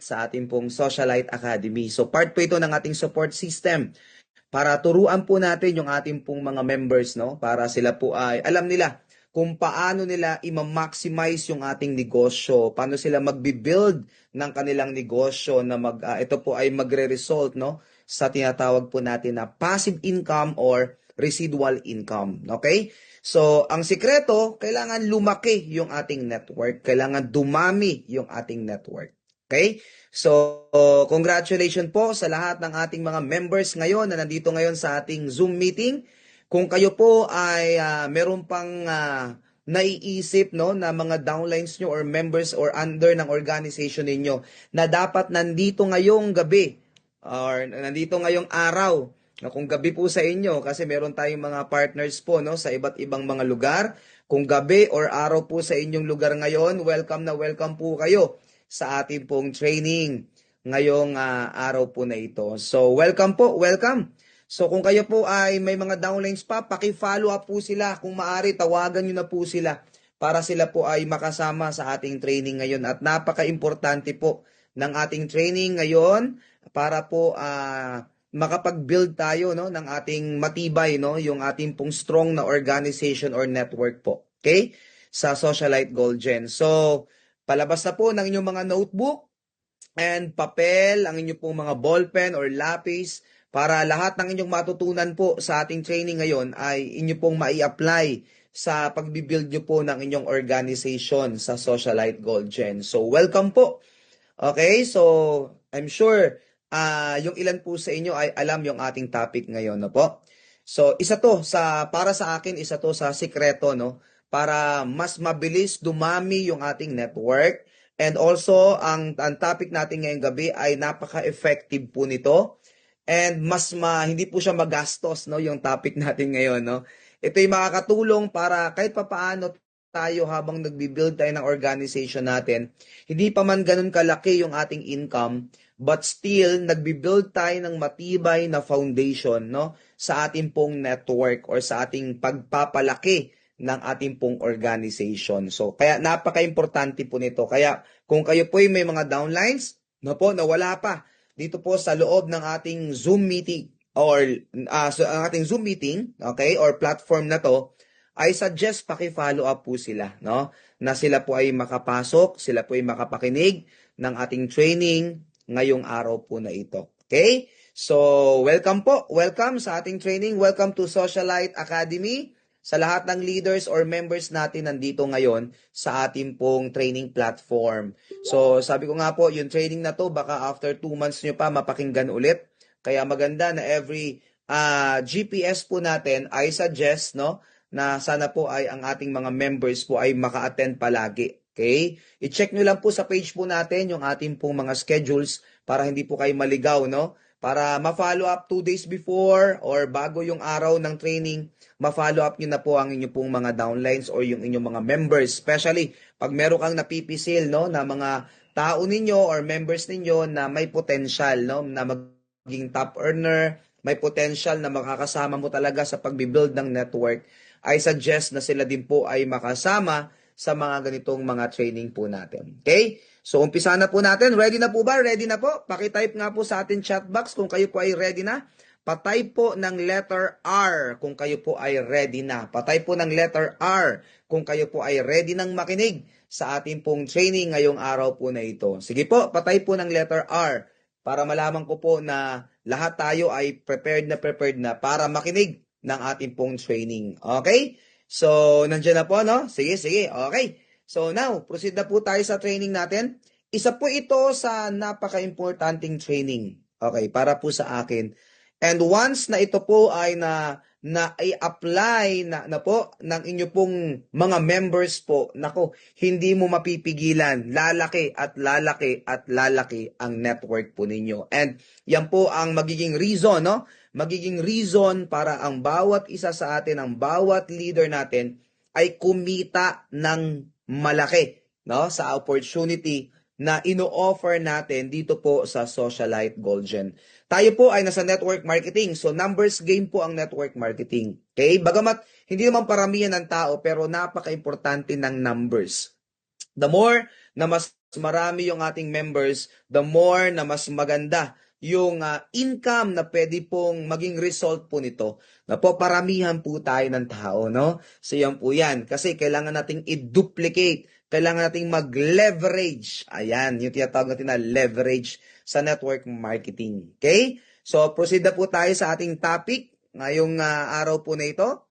sa ating pong Socialite Academy. So part po ito ng ating support system para turuan po natin yung ating pong mga members, no? Para sila po ay alam nila kung paano nila i-maximize yung ating negosyo, paano sila magbi-build ng kanilang negosyo na ito po ay magre-result, no, sa tinatawag po natin na passive income or residual income. Okay? So, ang sikreto, kailangan lumaki yung ating network, kailangan dumami yung ating network. Okay? So, congratulations po sa lahat ng ating mga members ngayon na nandito ngayon sa ating Zoom meeting. Kung kayo po ay meron pang naiisip, no, na mga downlines nyo or members or under ng organization ninyo na dapat nandito ngayong gabi or nandito ngayong araw, no, kung gabi po sa inyo kasi meron tayong mga partners po, no, sa iba't ibang mga lugar. Kung gabi or araw po sa inyong lugar ngayon, welcome na welcome po kayo sa ating pong training ngayong araw po na ito. So, welcome po, welcome. So, kung kayo po ay may mga downlines pa, paki-follow up po sila. Kung maaari, tawagan nyo na po sila para sila po ay makasama sa ating training ngayon. At napaka-importante po ng ating training ngayon para po makapag-build tayo, no, ng ating matibay, no, yung ating pong strong na organization or network po. Okay? Sa Socialite Gold Gen. So, palabas na po ng inyong mga notebook and papel, ang inyong pong mga ballpen or lapis para lahat ng inyong matutunan po sa ating training ngayon ay inyo pong mai-apply sa pagbibuild nyo po ng inyong organization sa Socialite Gold Gen. So, welcome po. Okay, so I'm sure yung ilan po sa inyo ay alam yung ating topic ngayon, no po? So, para sa akin, isa to sa sikreto, no? Para mas mabilis dumami yung ating network. And also, ang topic natin ngayong gabi ay napaka-effective po nito. And hindi po siya magastos, no, yung topic natin ngayon, no? Ito'y makakatulong para kahit papaano tayo habang nagbi-build tayo ng organization natin, hindi pa man ganun kalaki yung ating income, but still nagbi-build tayo ng matibay na foundation, no, sa ating pong network or sa ating pagpapalaki ng ating pong organization. So, kaya napaka-importante po nito. Kaya kung kayo po ay may mga downlines, no po, na wala pa dito po sa loob ng ating Zoom meeting or ang ating Zoom meeting, okay, or platform na to, I suggest paki-follow up po sila, no? Na sila po ay makapasok, sila po ay makapakinig ng ating training ngayong araw po na ito. Okay? So, welcome po. Welcome sa ating training. Welcome to Socialite Academy. Sa lahat ng leaders or members natin nandito ngayon sa ating pong training platform. So, sabi ko nga po, yung training na to, baka after 2 months nyo pa mapakinggan ulit. Kaya maganda na every GPS po natin, I suggest, no, na sana po ay ang ating mga members po ay maka-attend palagi. Okay? I-check nyo lang po sa page po natin yung ating pong mga schedules para hindi po kayo maligaw, no? Para ma-follow up 2 days before or bago yung araw ng training, ma-follow up nyo na po ang inyong pong mga downlines or yung inyong mga members. Especially pag meron kang napipisil, no, na mga tao ninyo or members ninyo na may potential, no, na maging top earner, may potential na makakasama mo talaga sa pagbibuild ng network, I suggest na sila din po ay makasama sa mga ganitong mga training po natin. Okay? So, umpisa na po natin. Ready na po ba? Ready na po? Pakitype nga po sa ating chat box kung kayo po ay ready na. Patype po ng letter R kung kayo po ay ready na. Patype po ng letter R kung kayo po ay ready nang makinig sa ating pong training ngayong araw po na ito. Sige po, patype po ng letter R para malaman ko po na lahat tayo ay prepared na para makinig ng ating pong training. Okay? So, nandiyan na po, no? Sige. Okay. So, now, proceed na po tayo sa training natin. Isa po ito sa napaka-importanting training. Okay, para po sa akin. And once na ito po ay i-apply na po ng inyo pong mga members po, nako, hindi mo mapipigilan. Lalaki at lalaki ang network po ninyo. And yan po ang magiging reason, no? Magiging reason para ang bawat isa sa atin, ang bawat leader natin ay kumita ng malaki, no, sa opportunity na ino-offer natin dito po sa Socialite Gold Gen. Tayo po ay nasa network marketing. So numbers game po ang network marketing. Okay? Bagamat hindi naman paramihan ng tao pero napaka-importante ng numbers. The more na mas marami yung ating members, the more na mas maganda yung income na pwede pong maging result po nito. Na po paramihan po tayo ng tao, no? So yan po yan. Kasi kailangan nating i-duplicate. Kailangan nating mag-leverage. Ayan, yung tinatawag natin na leverage sa network marketing. Okay? So proceed na po tayo sa ating topic ngayong araw po na ito.